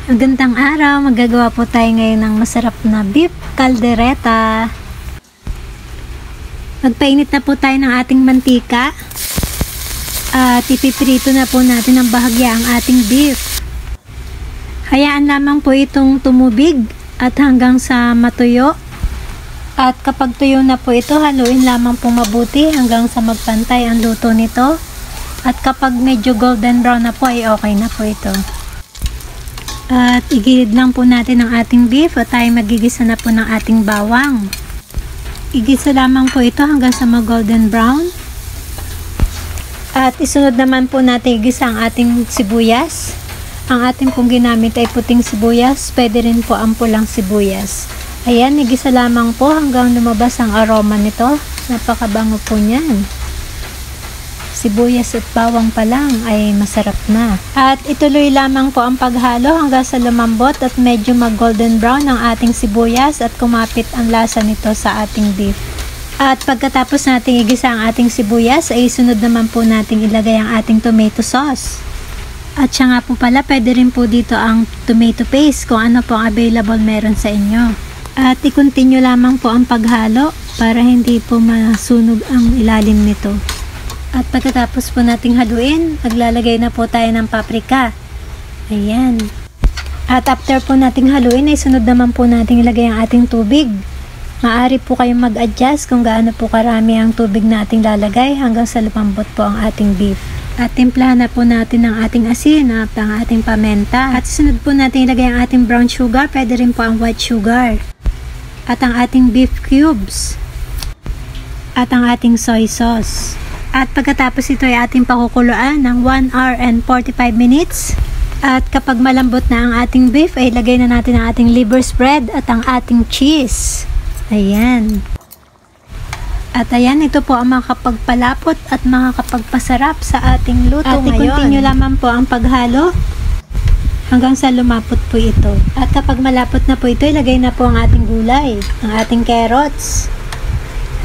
Magandang araw, magagawa po tayo ngayon ng masarap na beef caldereta. Magpainit na po tayo ng ating mantika at ipiprito na po natin ng bahagya ang ating beef. Hayaan lamang po itong tumubig at hanggang sa matuyo. At kapag tuyo na po ito, haluin lamang po mabuti hanggang sa magpantay ang luto nito. At kapag medyo golden brown na po ay okay na po ito. At igilid lang po natin ang ating beef at tayo magigisa na po ng ating bawang. Igisa lamang po ito hanggang sa mag-golden brown. At isunod naman po natin igisa ang ating sibuyas. Ang ating pong ginamit ay puting sibuyas, pwede rin po ang pulang sibuyas. Ayan, igisa lamang po hanggang lumabas ang aroma nito. Napakabango po niyan. Sibuyas at bawang pa lang ay masarap na. At ituloy lamang po ang paghalo hanggang sa lumambot at medyo mag-golden brown ang ating sibuyas at kumapit ang lasa nito sa ating beef. At pagkatapos nating igisa ang ating sibuyas, ay sunod naman po nating ilagay ang ating tomato sauce. At siya nga po pala, pwede rin po dito ang tomato paste kung ano po ang available meron sa inyo. At i-continue lamang po ang paghalo para hindi po masunog ang ilalim nito. At pagkatapos po nating haluin, maglalagay na po tayo ng paprika. Ayan. At after po nating haluin, ay sunod naman po nating ilagay ang ating tubig. Maaari po kayong mag-adjust kung gaano po karami ang tubig na ating lalagay hanggang sa lumambot po ang ating beef. At timplahan na po natin ang ating asin at ang ating pamenta. At sunod po natin ilagay ang ating brown sugar, pwede rin po ang white sugar. At ang ating beef cubes. At ang ating soy sauce. At pagkatapos ito ay ating pakukuluan ng 1 hour and 45 minutes. At kapag malambot na ang ating beef, ay ilagay na natin ang ating liver spread at ang ating cheese. Ayan. At ayan, ito po ang makakapagpalapot at makakapagpasarap sa ating luto ngayon. At i-continue lamang po ang paghalo hanggang sa lumapot po ito. At kapag malapot na po ito, ilagay na po ang ating gulay, ang ating carrots.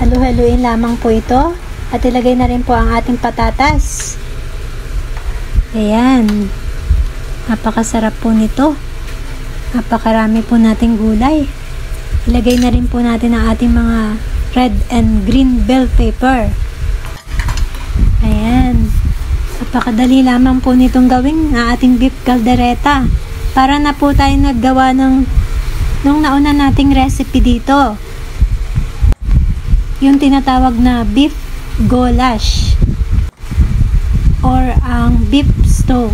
Halu-haluin lamang po ito. At ilagay na rin po ang ating patatas. Ayan. Napakasarap po nito. Napakarami po nating gulay. Ilagay na rin po natin ang ating mga red and green bell pepper. Ayan. Napakadali lamang po nitong gawin na ating beef caldereta. Para na po tayo naggawa nung nauna nating recipe dito. Yung tinatawag na beef goulash or ang beef stew.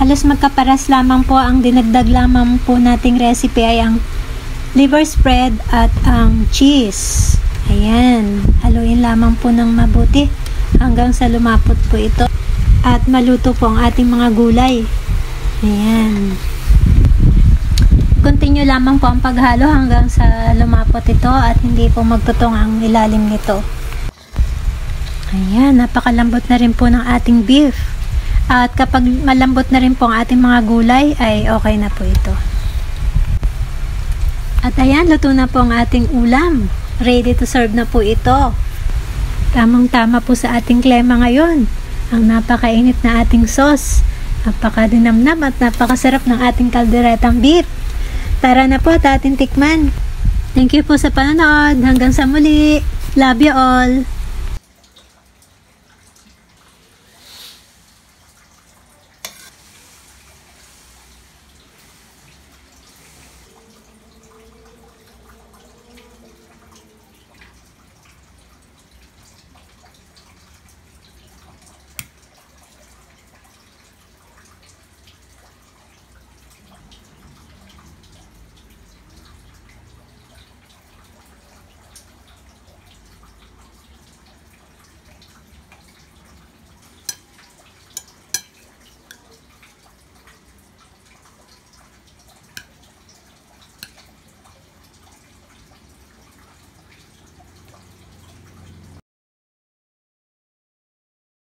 Halos magkaparas lamang po, ang dinagdag lamang po nating recipe ay ang liver spread at ang cheese. Ayan, haluin lamang po ng mabuti hanggang sa lumapot po ito at maluto po ang ating mga gulay. Ayan. Continue lamang po ang paghalo hanggang sa lumapot ito at hindi po magtutong ang ilalim nito. Ayan, napakalambot na rin po ng ating beef. At kapag malambot na rin po ang ating mga gulay, ay okay na po ito. At ayan, luto na po ang ating ulam. Ready to serve na po ito. Tamang-tama po sa ating klema ngayon. Ang napakainit na ating sauce. Napakadinamnam at napakasarap ng ating calderetang beef. Tara na po at ating tikman. Thank you po sa panonood. Hanggang sa muli. Love you all.